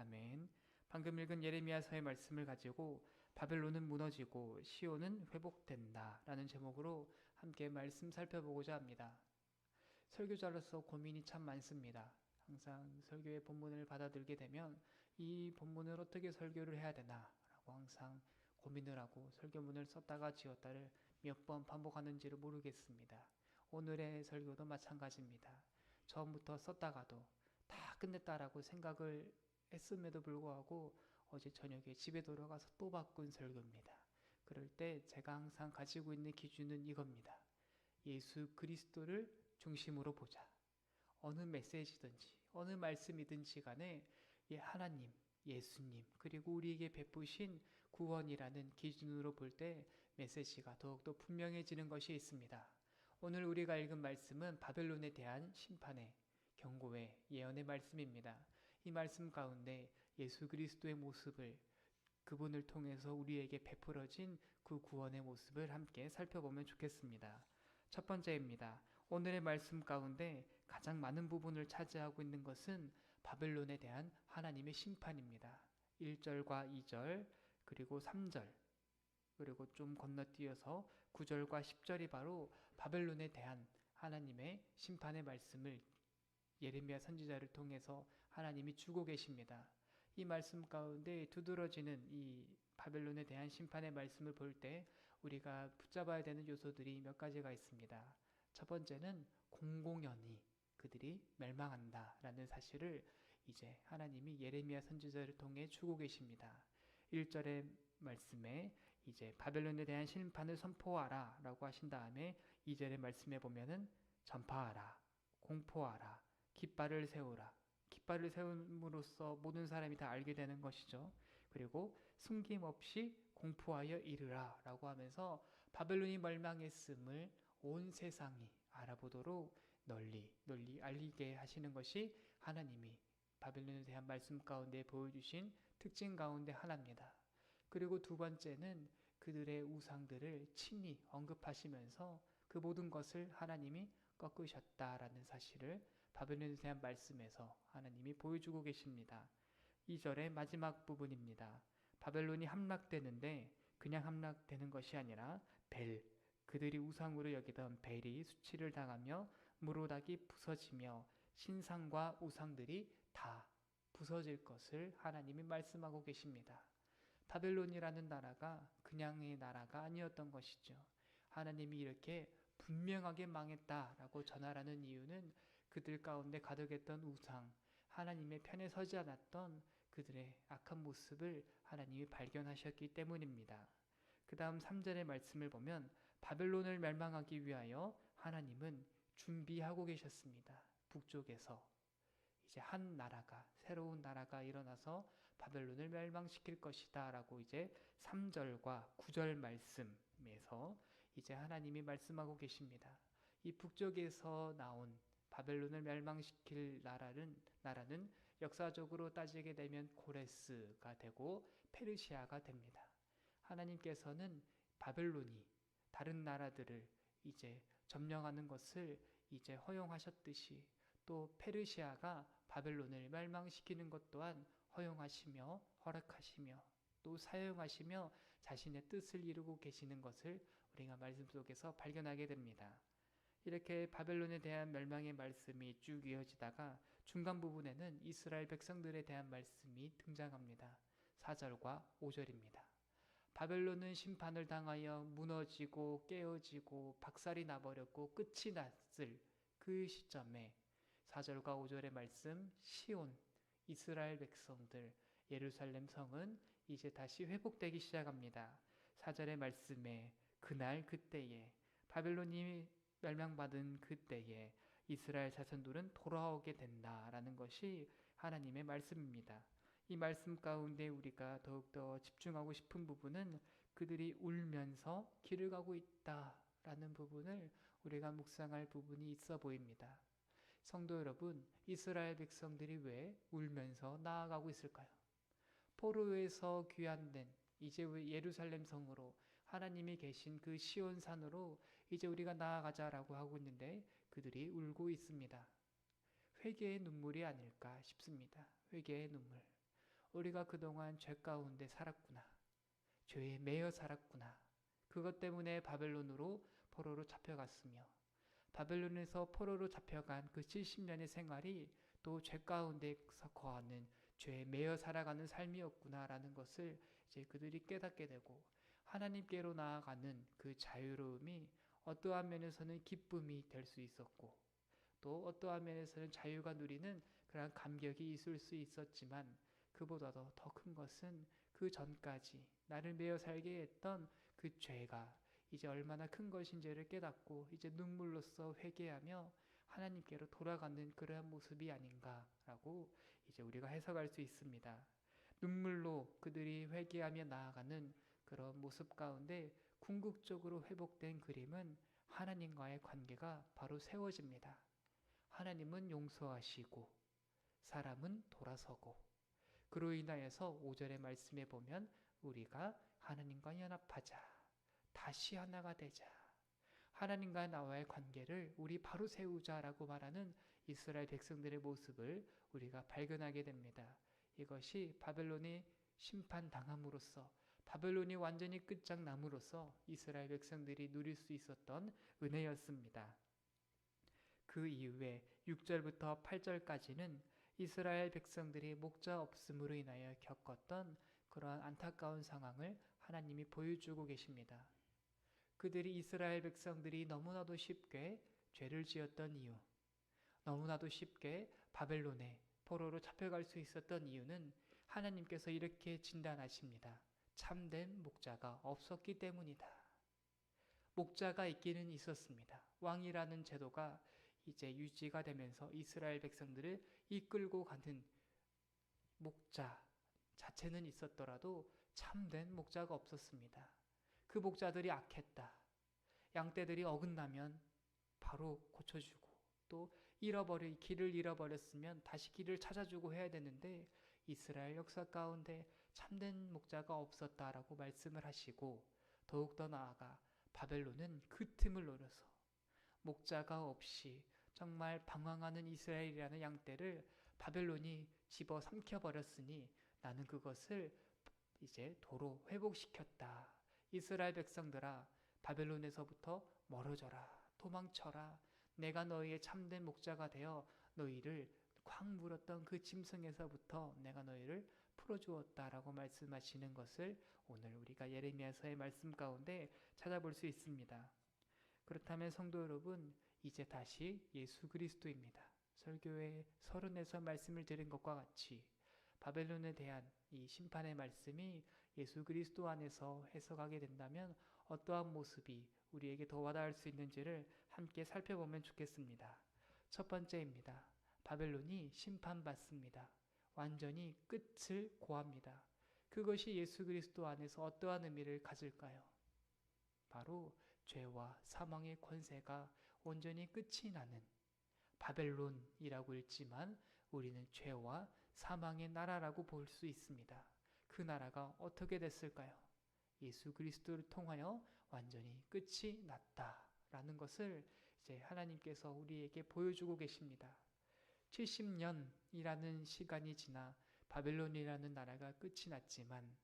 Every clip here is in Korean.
아멘. 방금 읽은 예레미야서의 말씀을 가지고 바벨론은 무너지고 시온은 회복된다 라는 제목으로 함께 말씀 살펴보고자 합니다. 설교자로서 고민이 참 많습니다. 항상 설교의 본문을 받아들게 되면 이 본문을 어떻게 설교를 해야 되나 라고 항상 고민을 하고 설교문을 썼다가 지웠다를 몇 번 반복하는지를 모르겠습니다. 오늘의 설교도 마찬가지입니다. 처음부터 썼다가도 다 끝냈다라고 생각을 했음에도 불구하고 어제 저녁에 집에 돌아가서 또 바꾼 설교입니다. 그럴 때 제가 항상 가지고 있는 기준은 이겁니다. 예수 그리스도를 중심으로 보자. 어느 메시지든지 어느 말씀이든지 간에 하나님, 예수님 그리고 우리에게 베푸신 구원이라는 기준으로 볼 때 메시지가 더욱더 분명해지는 것이 있습니다. 오늘 우리가 읽은 말씀은 바벨론에 대한 심판의 경고의 예언의 말씀입니다. 이 말씀 가운데 예수 그리스도의 모습을 그분을 통해서 우리에게 베풀어진 그 구원의 모습을 함께 살펴보면 좋겠습니다. 첫 번째입니다. 오늘의 말씀 가운데 가장 많은 부분을 차지하고 있는 것은 바벨론에 대한 하나님의 심판입니다. 1절과 2절 그리고 3절 그리고 좀 건너뛰어서 9절과 10절이 바로 바벨론에 대한 하나님의 심판의 말씀을 예레미야 선지자를 통해서 하나님이 주고 계십니다. 이 말씀 가운데 두드러지는 이 바벨론에 대한 심판의 말씀을 볼 때 우리가 붙잡아야 되는 요소들이 몇 가지가 있습니다. 첫 번째는 공공연히 그들이 멸망한다 라는 사실을 이제 하나님이 예레미야 선지자를 통해 주고 계십니다. 1절의 말씀에 이제 바벨론에 대한 심판을 선포하라 라고 하신 다음에 2절의 말씀에 보면은 전파하라, 공포하라, 깃발을 세우라. 깃발을 세움으로써 모든 사람이 다 알게 되는 것이죠. 그리고 숨김없이 공포하여 이르라 라고 하면서 바벨론이 멸망했음을 온 세상이 알아보도록 널리 알리게 하시는 것이 하나님이 바벨론에 대한 말씀 가운데 보여주신 특징 가운데 하나입니다. 그리고 두 번째는 그들의 우상들을 친히 언급하시면서 그 모든 것을 하나님이 꺾으셨다라는 사실을 바벨론에 대한 말씀에서 하나님이 보여주고 계십니다. 2절의 마지막 부분입니다. 바벨론이 함락되는데 그냥 함락되는 것이 아니라 그들이 우상으로 여기던 벨이 수치를 당하며 무로닥이 부서지며 신상과 우상들이 다 부서질 것을 하나님이 말씀하고 계십니다. 바벨론이라는 나라가 그냥의 나라가 아니었던 것이죠. 하나님이 이렇게 분명하게 망했다라고 전하라는 이유는 그들 가운데 가득했던 우상, 하나님의 편에 서지 않았던 그들의 악한 모습을 하나님이 발견하셨기 때문입니다. 그 다음 3절의 말씀을 보면 바벨론을 멸망하기 위하여 하나님은 준비하고 계셨습니다. 북쪽에서 이제 한 나라가, 새로운 나라가 일어나서 바벨론을 멸망시킬 것이다 라고 이제 3절과 9절 말씀에서 이제 하나님이 말씀하고 계십니다. 이 북쪽에서 나온 바벨론을 멸망시킬 나라는 역사적으로 따지게 되면 고레스가 되고 페르시아가 됩니다. 하나님께서는 바벨론이 다른 나라들을 이제 점령하는 것을 이제 허용하셨듯이 또 페르시아가 바벨론을 멸망시키는 것 또한 허용하시며 허락하시며 또 사용하시며 자신의 뜻을 이루고 계시는 것을 우리가 말씀 속에서 발견하게 됩니다. 이렇게 바벨론에 대한 멸망의 말씀이 쭉 이어지다가 중간 부분에는 이스라엘 백성들에 대한 말씀이 등장합니다. 4절과 5절입니다. 바벨론은 심판을 당하여 무너지고 깨어지고 박살이 나버렸고 끝이 났을 그 시점에 4절과 5절의 말씀 시온, 이스라엘 백성들, 예루살렘 성은 이제 다시 회복되기 시작합니다. 4절의 말씀에 그날 그때에 바벨론이 멸망받은 그때에 이스라엘 자손들은 돌아오게 된다라는 것이 하나님의 말씀입니다. 이 말씀 가운데 우리가 더욱더 집중하고 싶은 부분은 그들이 울면서 길을 가고 있다라는 부분을 우리가 묵상할 부분이 있어 보입니다. 성도 여러분, 이스라엘 백성들이 왜 울면서 나아가고 있을까요? 포로에서 귀환된 이제 예루살렘 성으로 하나님이 계신 그 시온산으로 이제 우리가 나아가자라고 하고 있는데 그들이 울고 있습니다. 회개의 눈물이 아닐까 싶습니다. 회개의 눈물. 우리가 그동안 죄 가운데 살았구나. 죄에 매여 살았구나. 그것 때문에 바벨론으로 포로로 잡혀갔으며 바벨론에서 포로로 잡혀간 그 70년의 생활이 또 죄 가운데서 거하는 죄에 매여 살아가는 삶이었구나라는 것을 이제 그들이 깨닫게 되고 하나님께로 나아가는 그 자유로움이 어떠한 면에서는 기쁨이 될 수 있었고 또 어떠한 면에서는 자유가 누리는 그러한 감격이 있을 수 있었지만 그보다도 더 큰 것은 그 전까지 나를 매여 살게 했던 그 죄가 이제 얼마나 큰 것인지를 깨닫고 이제 눈물로써 회개하며 하나님께로 돌아가는 그러한 모습이 아닌가라고 이제 우리가 해석할 수 있습니다. 눈물로 그들이 회개하며 나아가는 그런 모습 가운데 궁극적으로 회복된 그림은 하나님과의 관계가 바로 세워집니다. 하나님은 용서하시고 사람은 돌아서고 그로 인하여서 5절의 말씀에 보면 우리가 하나님과 연합하자. 다시 하나가 되자. 하나님과 나와의 관계를 우리 바로 세우자라고 말하는 이스라엘 백성들의 모습을 우리가 발견하게 됩니다. 이것이 바벨론이 심판당함으로써 바벨론이 완전히 끝장남으로써 이스라엘 백성들이 누릴 수 있었던 은혜였습니다. 그 이후에 6절부터 8절까지는 이스라엘 백성들이 목자 없음으로 인하여 겪었던 그러한 안타까운 상황을 하나님이 보여주고 계십니다. 그들이 이스라엘 백성들이 너무나도 쉽게 죄를 지었던 이유, 너무나도 쉽게 바벨론에 포로로 잡혀갈 수 있었던 이유는 하나님께서 이렇게 진단하십니다. 참된 목자가 없었기 때문이다. 목자가 있기는 있었습니다. 왕이라는 제도가 이제 유지가 되면서 이스라엘 백성들을 이끌고 가는 목자 자체는 있었더라도 참된 목자가 없었습니다. 그 목자들이 악했다. 양떼들이 어긋나면 바로 고쳐주고 또 길을 잃어버렸으면 다시 길을 찾아주고 해야 되는데 이스라엘 역사 가운데 참된 목자가 없었다라고 말씀을 하시고 더욱더 나아가 바벨론은 그 틈을 노려서 목자가 없이 정말 방황하는 이스라엘이라는 양떼를 바벨론이 집어 삼켜버렸으니 나는 그것을 이제 도로 회복시켰다. 이스라엘 백성들아 바벨론에서부터 멀어져라. 도망쳐라. 내가 너희의 참된 목자가 되어 너희를 꽉 물었던 그 짐승에서부터 내가 너희를 풀어주었다라고 말씀하시는 것을 오늘 우리가 예레미야서의 말씀 가운데 찾아볼 수 있습니다. 그렇다면 성도 여러분, 이제 다시 예수 그리스도입니다. 설교의 서론에서 말씀을 드린 것과 같이 바벨론에 대한 이 심판의 말씀이 예수 그리스도 안에서 해석하게 된다면 어떠한 모습이 우리에게 더 와닿을 수 있는지를 함께 살펴보면 좋겠습니다. 첫 번째입니다. 바벨론이 심판받습니다. 완전히 끝을 고합니다. 그것이 예수 그리스도 안에서 어떠한 의미를 가질까요? 바로 죄와 사망의 권세가 온전히 끝이 나는 바벨론이라고 읽지만 우리는 죄와 사망의 나라라고 볼 수 있습니다. 그 나라가 어떻게 됐을까요? 예수 그리스도를 통하여 완전히 끝이 났다라는 것을 이제 하나님께서 우리에게 보여주고 계십니다. 70년이라는 시간이 지나 바벨론이라는 나라가 끝이 났지만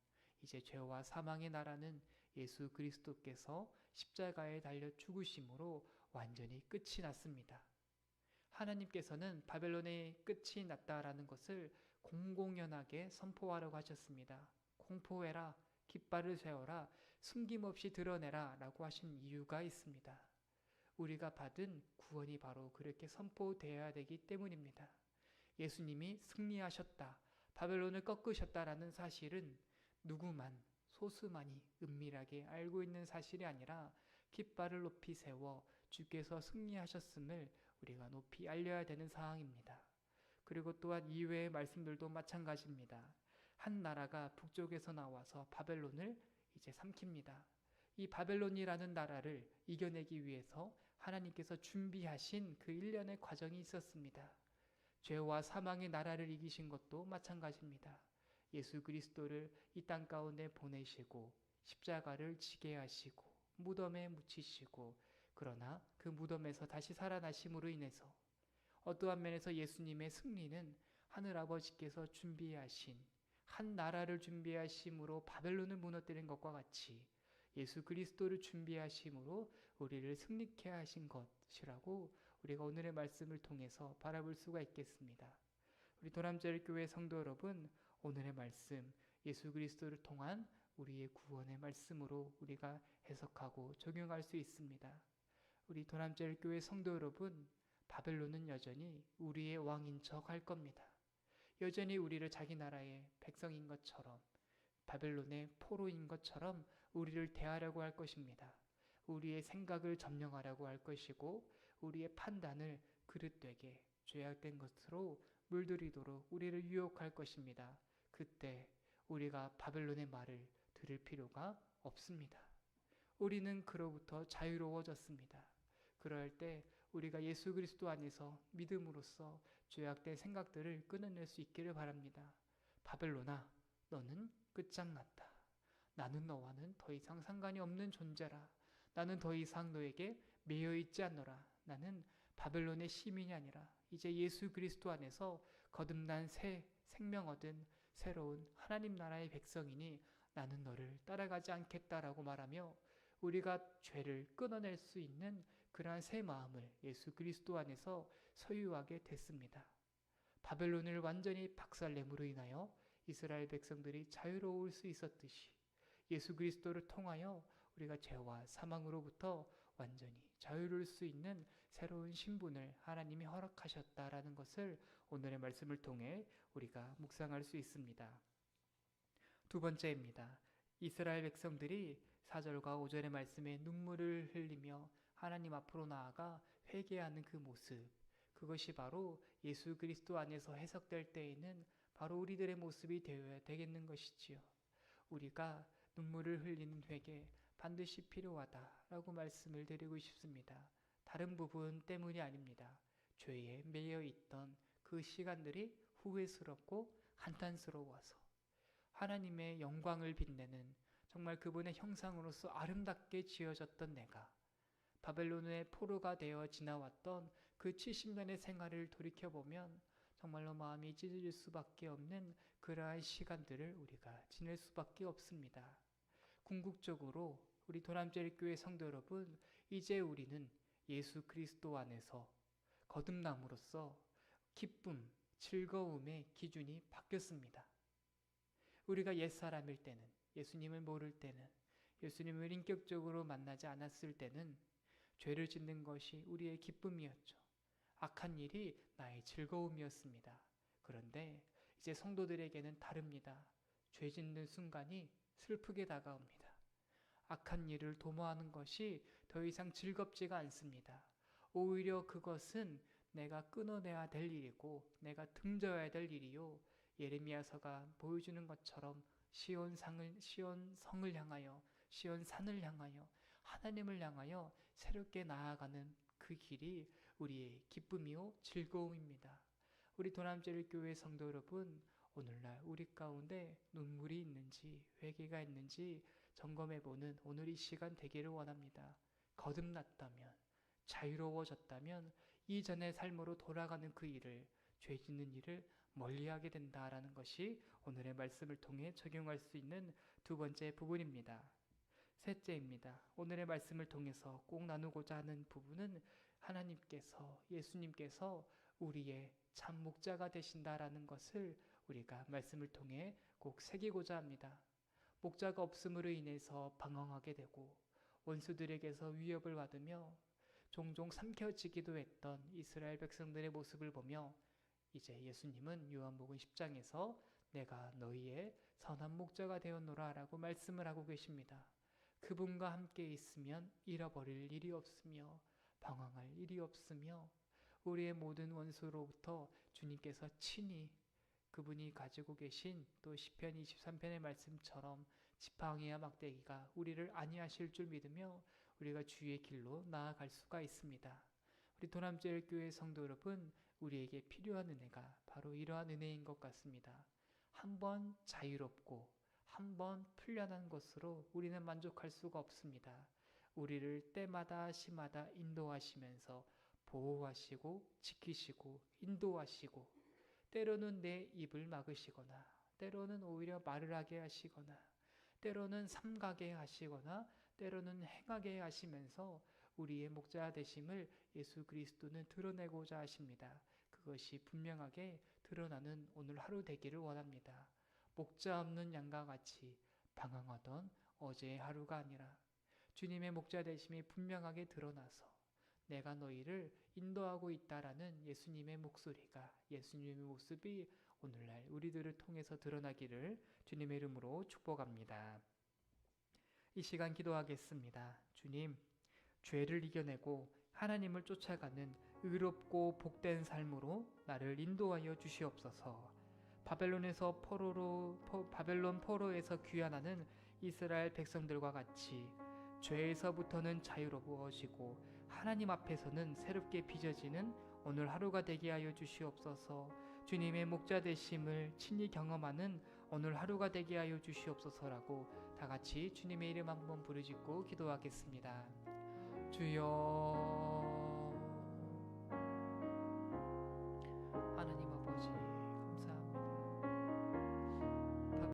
이제 죄와 사망의 나라는 예수 그리스도께서 십자가에 달려 죽으심으로 완전히 끝이 났습니다. 하나님께서는 바벨론의 끝이 났다라는 것을 공공연하게 선포하려고 하셨습니다. 공포해라, 깃발을 세워라, 숨김없이 드러내라 라고 하신 이유가 있습니다. 우리가 받은 구원이 바로 그렇게 선포되어야 되기 때문입니다. 예수님이 승리하셨다, 바벨론을 꺾으셨다라는 사실은 누구만, 소수만이 은밀하게 알고 있는 사실이 아니라 깃발을 높이 세워 주께서 승리하셨음을 우리가 높이 알려야 되는 사항입니다. 그리고 또한 이외의 말씀들도 마찬가지입니다. 한 나라가 북쪽에서 나와서 바벨론을 이제 삼킵니다. 이 바벨론이라는 나라를 이겨내기 위해서 하나님께서 준비하신 그 일련의 과정이 있었습니다. 죄와 사망의 나라를 이기신 것도 마찬가지입니다. 예수 그리스도를 이 땅 가운데 보내시고 십자가를 지게 하시고 무덤에 묻히시고 그러나 그 무덤에서 다시 살아나심으로 인해서 어떠한 면에서 예수님의 승리는 하늘아버지께서 준비하신 한 나라를 준비하심으로 바벨론을 무너뜨린 것과 같이 예수 그리스도를 준비하심으로 우리를 승리케 하신 것이라고 우리가 오늘의 말씀을 통해서 바라볼 수가 있겠습니다. 우리 도남제일교회 성도 여러분, 오늘의 말씀 예수 그리스도를 통한 우리의 구원의 말씀으로 우리가 해석하고 적용할 수 있습니다. 우리 도남제일교회 성도 여러분, 바벨론은 여전히 우리의 왕인 척 할 겁니다. 여전히 우리를 자기 나라의 백성인 것처럼, 바벨론의 포로인 것처럼 우리를 대하려고 할 것입니다. 우리의 생각을 점령하려고 할 것이고 우리의 판단을 그릇되게 죄악된 것으로 물들이도록 우리를 유혹할 것입니다. 그때 우리가 바벨론의 말을 들을 필요가 없습니다. 우리는 그로부터 자유로워졌습니다. 그럴 때 우리가 예수 그리스도 안에서 믿음으로써 죄악된 생각들을 끊어낼 수 있기를 바랍니다. 바벨론아, 너는 끝장났다. 나는 너와는 더 이상 상관이 없는 존재라. 나는 더 이상 너에게 매여 있지 않노라. 나는 바벨론의 시민이 아니라 이제 예수 그리스도 안에서 거듭난 새 생명 얻은 새로운 하나님 나라의 백성이니 나는 너를 따라가지 않겠다라고 말하며 우리가 죄를 끊어낼 수 있는 그러한 새 마음을 예수 그리스도 안에서 소유하게 됐습니다. 바벨론을 완전히 박살냄으로 인하여 이스라엘 백성들이 자유로울 수 있었듯이 예수 그리스도를 통하여 우리가 죄와 사망으로부터 완전히 자유로울 수 있는 새로운 신분을 하나님이 허락하셨다라는 것을 오늘의 말씀을 통해 우리가 묵상할 수 있습니다. 두 번째입니다. 이스라엘 백성들이 4절과 5절의 말씀에 눈물을 흘리며 하나님 앞으로 나아가 회개하는 그 모습, 그것이 바로 예수 그리스도 안에서 해석될 때에는 바로 우리들의 모습이 되어야 되겠는 것이지요. 우리가 눈물을 흘리는 회개 반드시 필요하다라고 말씀을 드리고 싶습니다. 다른 부분 때문이 아닙니다. 죄에 매여 있던 그 시간들이 후회스럽고 한탄스러워서 하나님의 영광을 빛내는 정말 그분의 형상으로서 아름답게 지어졌던 내가 바벨론의 포로가 되어 지나왔던 그 70년의 생활을 돌이켜보면 정말로 마음이 찢어질 수밖에 없는 그러한 시간들을 우리가 지낼 수밖에 없습니다. 궁극적으로 우리 도남제일교회 성도 여러분, 이제 우리는 예수 그리스도 안에서 거듭남으로써 기쁨, 즐거움의 기준이 바뀌었습니다. 우리가 옛사람일 때는, 예수님을 모를 때는, 예수님을 인격적으로 만나지 않았을 때는 죄를 짓는 것이 우리의 기쁨이었죠. 악한 일이 나의 즐거움이었습니다. 그런데 이제 성도들에게는 다릅니다. 죄 짓는 순간이 슬프게 다가옵니다. 악한 일을 도모하는 것이 더 이상 즐겁지가 않습니다. 오히려 그것은 내가 끊어내야 될 일이고 내가 등져야 될 일이요. 예레미야서가 보여주는 것처럼 시온성을 향하여 시온산을 향하여 하나님을 향하여 새롭게 나아가는 그 길이 우리의 기쁨이요 즐거움입니다. 우리 도남제일교회 성도 여러분, 오늘날 우리 가운데 눈물이 있는지 회개가 있는지 점검해보는 오늘 이 시간 되기를 원합니다. 거듭났다면, 자유로워졌다면 이전의 삶으로 돌아가는 그 일을, 죄 짓는 일을 멀리하게 된다라는 것이 오늘의 말씀을 통해 적용할 수 있는 두 번째 부분입니다. 셋째입니다. 오늘의 말씀을 통해서 꼭 나누고자 하는 부분은 하나님께서, 예수님께서 우리의 참 목자가 되신다라는 것을 우리가 말씀을 통해 꼭 새기고자 합니다. 목자가 없음으로 인해서 방황하게 되고 원수들에게서 위협을 받으며 종종 삼켜지기도 했던 이스라엘 백성들의 모습을 보며 이제 예수님은 요한복음 10장에서 내가 너희의 선한 목자가 되었노라 라고 말씀을 하고 계십니다. 그분과 함께 있으면 잃어버릴 일이 없으며 방황할 일이 없으며 우리의 모든 원수로부터 주님께서 친히 그분이 가지고 계신 또 시편 23편의 말씀처럼 지팡이와 막대기가 우리를 안위하실 줄 믿으며 우리가 주의 길로 나아갈 수가 있습니다. 우리 도남제일교회 성도 여러분, 우리에게 필요한 은혜가 바로 이러한 은혜인 것 같습니다. 한번 자유롭고 한번 풀려난 것으로 우리는 만족할 수가 없습니다. 우리를 때마다 시마다 인도하시면서 보호하시고 지키시고 인도하시고 때로는 내 입을 막으시거나 때로는 오히려 말을 하게 하시거나 때로는 삼가게 하시거나 때로는 행하게 하시면서 우리의 목자 되심을 예수 그리스도는 드러내고자 하십니다. 그것이 분명하게 드러나는 오늘 하루 되기를 원합니다. 목자 없는 양과 같이 방황하던 어제의 하루가 아니라 주님의 목자 되심이 분명하게 드러나서 내가 너희를 인도하고 있다라는 예수님의 목소리가, 예수님의 모습이 오늘날 우리들을 통해서 드러나기를 주님의 이름으로 축복합니다. 이 시간 기도하겠습니다. 주님, 죄를 이겨내고 하나님을 쫓아가는 의롭고 복된 삶으로 나를 인도하여 주시옵소서. 바벨론 포로에서 귀환하는 이스라엘 백성들과 같이 죄에서부터는 자유로워지고 하나님 앞에서는 새롭게 빚어지는 오늘 하루가 되게 하여 주시옵소서. 주님의 목자 되심을 친히 경험하는 오늘 하루가 되게 하여 주시옵소서라고 다 같이 주님의 이름 한번 부르짖고 기도하겠습니다. 주여